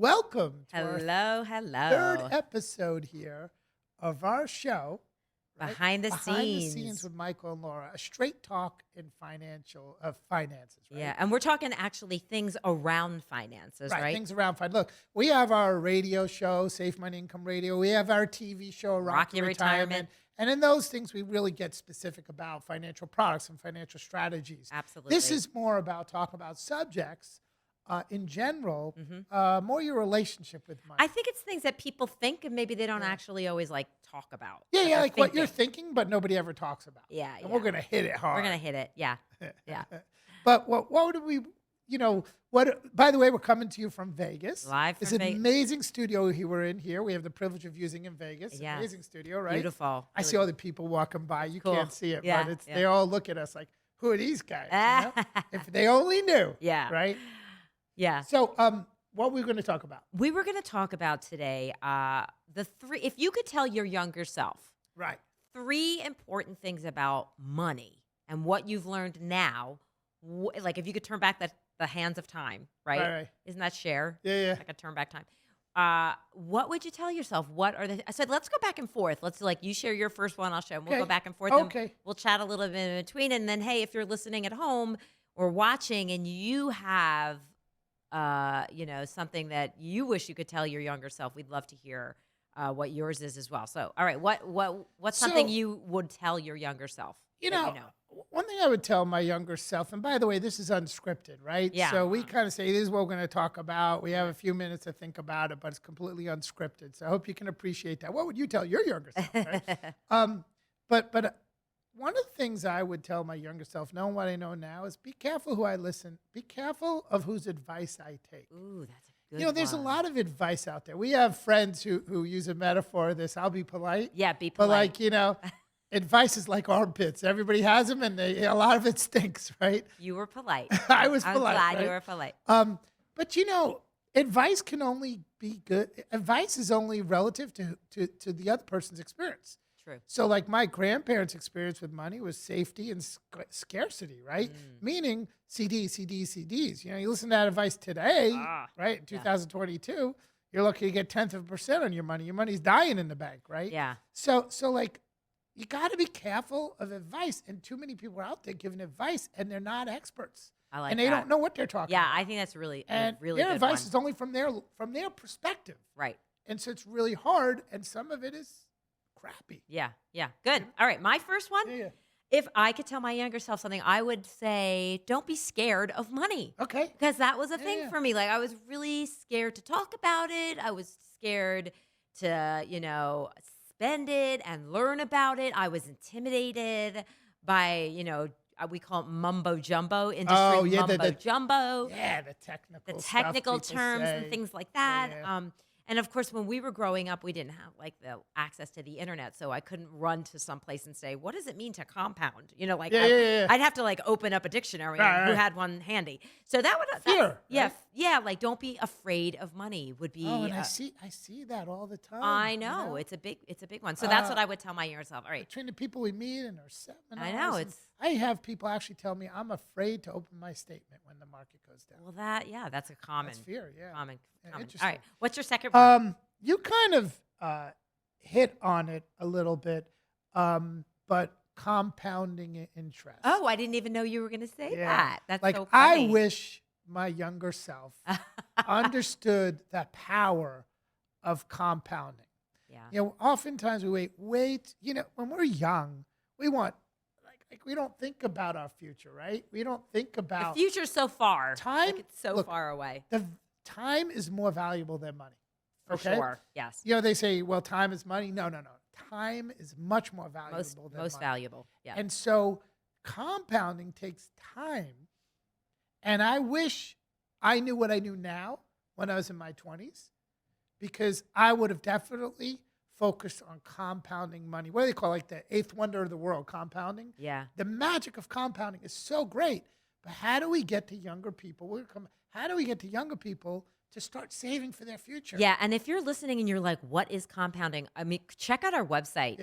Welcome to our Hello, third hello. episode here of our show, right? Behind the Behind the scenes scenes. with Michael and Laura, a straight talk in finances, right? Yeah, and we're talking actually things around finances, Right, right? things around fine. Look, we have our radio show, Safe Money Income Radio. We have our TV show, Rock Rock Your Your Retirement. Retirement. And in those things, we really get specific about financial products and financial strategies. Absolutely. This is more about talking about subjects in general, more your relationship with money. I think it's things that people think and maybe they don't actually always like talk about. Yeah, that yeah, they're like what you're thinking. thinking, but nobody ever talks about. Yeah, And yeah. we're going to hit it hard. We're going to hit it. Yeah. Yeah. But what do we, by the way, we're coming to you from Vegas. Live It's from an Vegas. amazing studio we're in here. We have the privilege of using in Vegas. Yes. Amazing studio, right? Beautiful. I see all the people walking by. You Cool. can't see it, Yeah, but yeah. they all look at us like, who are these guys? You know? If they only knew. Yeah. Right? Yeah. So what are we going to talk about? We were going to talk about today if you could tell your younger self Right. 3 important things about money and what you've learned now, like if you could turn back the hands of time, right? Right. Isn't that Cher? Yeah, yeah. Like a turn back time. What would you tell yourself? What are I said, let's go back and forth. Let's you share your first one, I'll share, and we'll Okay. go back and forth. Okay. And we'll chat a little bit in between. And then, hey, if you're listening at home or watching and you have, something that you wish you could tell your younger self, we'd love to hear what yours is as well. So, all right, what's something So- you would tell your younger self? You that know, one thing I would tell my younger self, and by the way, this is unscripted, right? Yeah. So we kind of say, this is what we're going to talk about. We have a few minutes to think about it, but it's completely unscripted. So I hope you can appreciate that. What would you tell your younger self? Right? But one of the things I would tell my younger self, knowing what I know now, is be careful who I listen. Be careful of whose advice I take. Ooh, that's a good There's a one. lot of advice out there. We have friends who use a metaphor of this. I'll be polite. Yeah, be But polite. advice is like armpits. Everybody has them, and a lot of it stinks, right? You were polite. I was I'm polite. glad right? you were polite. But advice can only be good. Advice is only relative to the other person's experience. True. So, like my grandparents' experience with money was safety and scarcity, right? Meaning CDs. You listen to that advice today, right? In 2022, you're lucky to get 0.1% on your money. Your money's dying in the bank, right? Yeah. So you got to be careful of advice, and too many people are out there giving advice, and they're not experts, I like and they that. don't know what they're talking Yeah, about. I think that's really And a really their good advice one. is only from their perspective, Right. and so it's really hard, and some of it is crappy. Yeah. Yeah. Good. All right. My first one. Yeah. If I could tell my younger self something, I would say, don't be scared of money. Okay. Because that was a thing yeah. for me. Like, I was really scared to talk about it. I was scared to, spend it and learn about it. I was intimidated by, we call it mumbo jumbo, industry Oh, yeah, mumbo jumbo. Yeah, the technical The stuff technical people terms say. and things like that. Yeah. And of course, when we were growing up, we didn't have like the access to the internet, so I couldn't run to some place and say, "What does it mean to compound?" Yeah. I'd have to like open up a dictionary Right, who right. had one handy. So that would Fear, yeah, right? yeah. Like, don't be afraid of money. Would be. Oh, and I see that all the time. I you know it's a big one. So that's what I would tell my younger self. All right, Between the people we meet and our seminars. I know, and it's- I have people actually tell me I'm afraid to open my statement when the market goes down. well, that's a common, That's fear, yeah. common. Yeah, All interesting. right, what's your second one? You kind of hit on it a little bit, but compounding interest. Oh, I didn't even know you were going to say Yeah. that. That's like so I funny. wish my younger self understood the power of compounding. Yeah. Oftentimes we wait. When we're young, we want like we don't think about our future, right? We don't think The about future's so far. Time- Like, it's so look, far away. the time is more valuable than money. For okay? sure. Yes. They say, well, time is money. No. Time is much more valuable Most than most money. valuable. Yeah. And so compounding takes time. And I wish I knew what I knew now when I was in my 20s, because I would have definitely focused on compounding money. What do they call it? Like the eighth wonder of the world, compounding? yeah. The magic of compounding is so great. But how do we get to younger people? How do we get to younger people to start saving for their future? Yeah, and if you're listening and you're like, what is compounding? I mean, check out our website,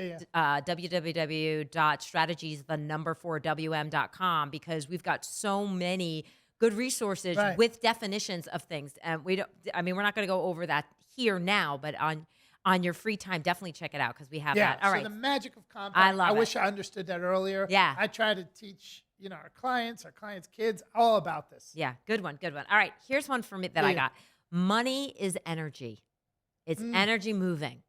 www.strategies4wm.com, because we've got so many good resources Right. with definitions of things. And we don't. I mean, we're not going to go over that here now, but on your free time, definitely check it out because we have Yeah. that. All so right. the magic of compounding. I love wish it. I understood that earlier. Yeah. I try to teach, our clients, kids, all about this. Yeah, good one, good one. All right, here's one for me that I Yeah. got. Money is energy. It's energy moving.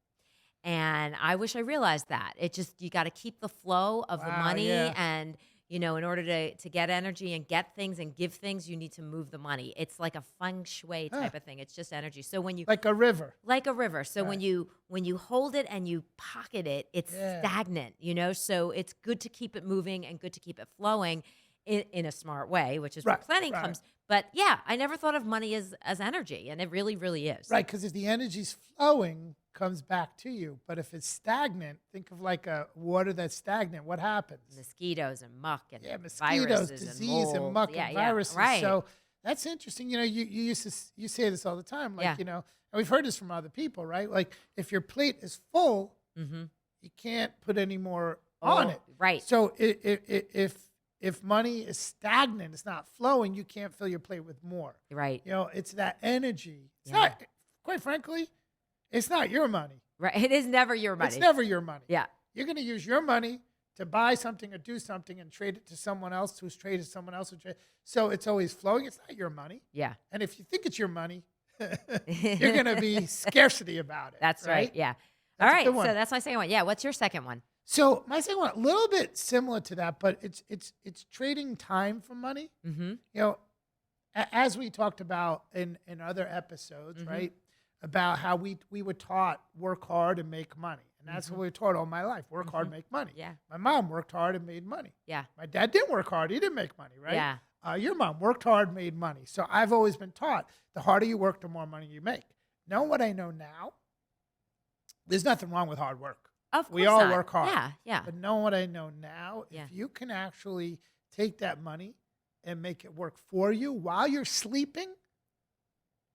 And I wish I realized that. It just you got to keep the flow of the Wow, money yeah. and in order to get energy and get things and give things, you need to move the money. It's like a feng shui type of thing. It's just energy. So when you Like a river. like a river. So Right. when you hold it and you pocket it, it's Yeah. stagnant, So it's good to keep it moving and good to keep it flowing in a smart way, which is where Right, planning right. comes. But yeah, I never thought of money as energy, and it really, really is. Right, because if the energy's flowing, comes back to you. But if it's stagnant, think of like a water that's stagnant. What happens? Mosquitoes and muck and Mosquitoes, viruses disease, and mold. muck Yeah, and yeah, viruses. right. So that's interesting. You say this all the time. Like, Yeah. and we've heard this from other people, right? Like if your plate is full, Mm-hmm. you can't put any more on it. Right. So if money is stagnant, it's not flowing, you can't fill your plate with more. Right. It's that energy. It's Yeah. not, quite frankly, it's not your money. Right. It is never your money. It's never your money. Yeah. You're going to use your money to buy something or do something and trade it to someone else who's traded someone else. So it's always flowing. It's not your money. Yeah. And if you think it's your money, you're going to be scarcity about it. That's right. Yeah. That's All a right. good one. So that's my second one. Yeah. What's your second one? So my second one, a little bit similar to that, but it's trading time for money. Mm-hmm. As we talked about in other episodes, right? About how we were taught work hard and make money. And that's what we were taught all my life. Work hard, make money. Yeah. My mom worked hard and made money. Yeah. My dad didn't work hard. He didn't make money, right? Yeah. Your mom worked hard, made money. So I've always been taught the harder you work, the more money you make. Knowing what I know now, there's nothing wrong with hard work. Of course We all not. work hard. Yeah. Yeah. But knowing what I know now, Yeah. if you can actually take that money and make it work for you while you're sleeping,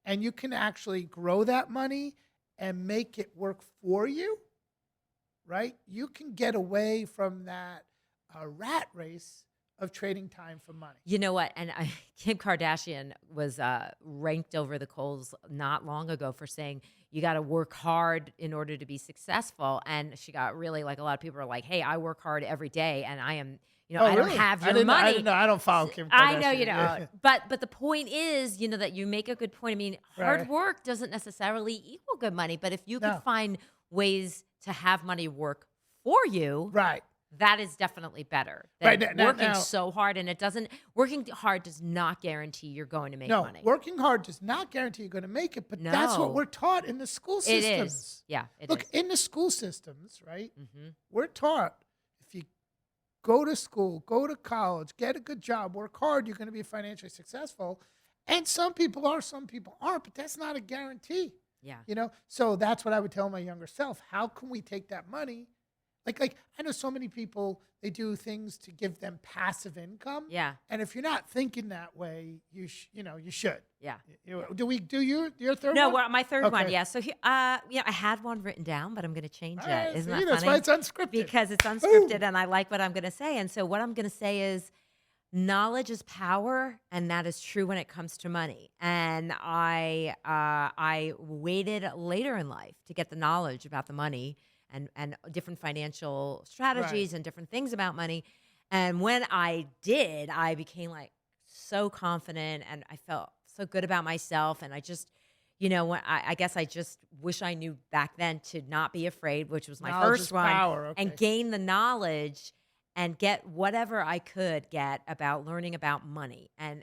and you can actually grow that money and make it work for you, right? You can get away from that rat race of trading time for money. You know what? And Kim Kardashian was ranked over the coals not long ago for saying you got to work hard in order to be successful. And she got really like a lot of people are like, "Hey, I work hard every day, and I am, I don't Really? have I your didn't know- money." I didn't know. I don't follow Kim Kardashian. I know you Yeah. don't. But the point is, that you make a good point. I mean, hard Right. work doesn't necessarily equal good money, but if you No. can find ways to have money work for you, Right. that is definitely better than Right, now- working now- so hard. And working hard does not guarantee you're going to make No, money. working hard does not guarantee you're going to make it, but that's what No. we're taught in the school It systems. is. Yeah, it Look, is. in the school systems, right? Mm-hmm. We're taught if you go to school, go to college, get a good job, work hard, you're going to be financially successful. And some people are, some people aren't, but that's not a guarantee. Yeah. So that's what I would tell my younger self. How can we take that money? Like I know so many people, they do things to give them passive income. Yeah. And if you're not thinking that way, you should. Yeah. Do we do your third No, one? well, my third one, Okay. yeah. So, I had one written down, but I'm going to change All it. right, Isn't see, that that's funny? why it's unscripted. Because it's unscripted and I like what I'm going to say. And so what I'm going to say is knowledge is power, and that is true when it comes to money. And I waited later in life to get the knowledge about the money and different financial strategies and different things about money. And when I did, I became like so confident and I felt so good about myself. And I just, when I guess I just wish I knew back then to not be afraid, which was my Knowledge is first one, power, okay. and gain the knowledge and get whatever I could get about learning about money and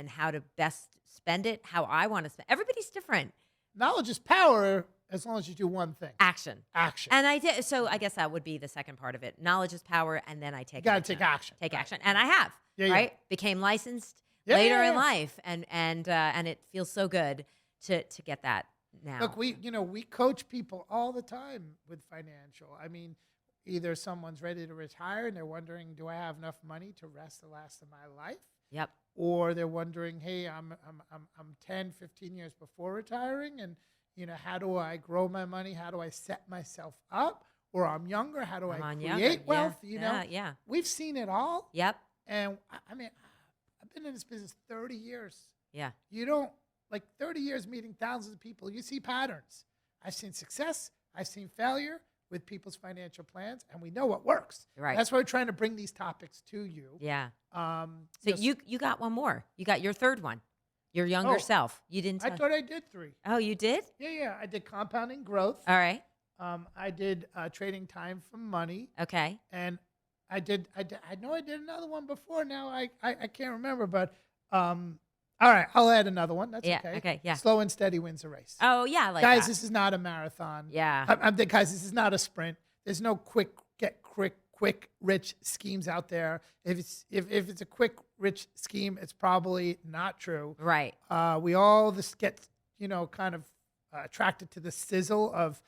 how to best spend it, how I want to spend. Everybody's different. Knowledge is power as long as you do one thing. Action. Action. And I did. So I guess that would be the second part of it. Knowledge is power, and then I take. You gotta action. take action. Take Right. action, and I have. Yeah, yeah. Right. Became licensed Yeah, later yeah, in yeah. life, and it feels so good to get that now. Look, we coach people all the time with financial. I mean, either someone's ready to retire and they're wondering, do I have enough money to rest the last of my life? Yep. Or they're wondering, hey, I'm 10, 15 years before retiring, and how do I grow my money? How do I set myself up? Or I'm younger, how do I I'm create younger. wealth? Yeah. Yeah. We've seen it all. Yep. And I mean, I've been in this business 30 years. Yeah. You don't, like 30 years meeting thousands of people, you see patterns. I've seen success, I've seen failure with people's financial plans, and we know what works. Right. That's why we're trying to bring these topics to you. Yeah. So So you got one more. You got your third one. Your younger Oh, self. You didn't I tell. thought I did 3. Oh, you did? Yeah. I did compounding growth. All right. I did trading time for money, Okay. and I know I did another one before. Now I can't remember, but all right, I'll add another one. That's Yeah, okay. okay, yeah. Slow and steady wins a race. Oh, yeah, like Guys, that. this is not a marathon. Yeah. Guys, this is not a sprint. There's no quick rich schemes out there. If it's a quick rich scheme, it's probably not true. Right. We all just get kind of attracted to the sizzle of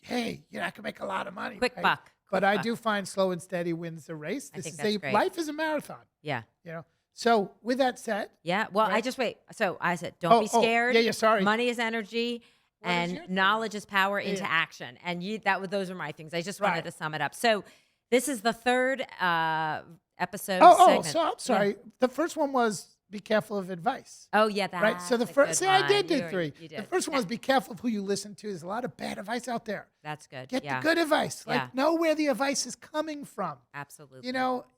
hey, I can make a lot of money. Quick right? buck. But Quick I buck. do find slow and steady wins the race. I This think is that's great. life is a marathon. Yeah. So with that said, Yeah. Well, Right. I just wait. So I said, don't be scared. Yeah, sorry. Money is energy, What is and your thing? knowledge is power into Yeah. action. And those are my things. I just Right. wanted to sum it up. So this is the third episode. Oh, segment. so I'm sorry. The first one was be careful of advice. Oh, yeah. Right. So the that's a first, good I one. did You 3. You The did. first one was be careful of who you listen to. There's a lot of bad advice out there. That's good. Get yeah. the good advice. Like Yeah. know where the advice is coming from. Absolutely.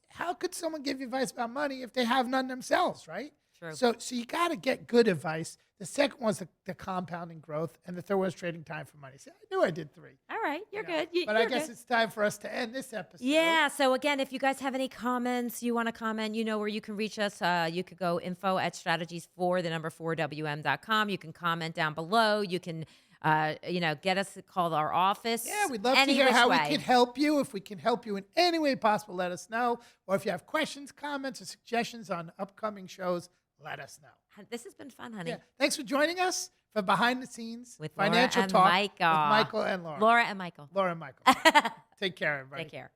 How could someone give you advice about money if they have none themselves, right? True. So you got to get good advice. The second was the compounding growth, and the third was trading time for money. See, I knew I did 3. All right. You're you know. good. But I guess it's time for us to end this episode. Yeah. So again, if you guys have any comments, you want to comment, you know where you can reach us. You could go info@strategies4wm.com. You can comment down below. You can, get us to call our office. Yeah, we'd love to any hear which how way. we can help you. If we can help you in any way possible, let us know. Or if you have questions, comments, or suggestions on upcoming shows, let us know. This has been fun, honey. Yeah. Thanks for joining us for Behind the Scenes With Laura Financial and Talk Michael. with Michael and Laura. Laura and Michael. Laura and Michael. Take care, everybody. Take care.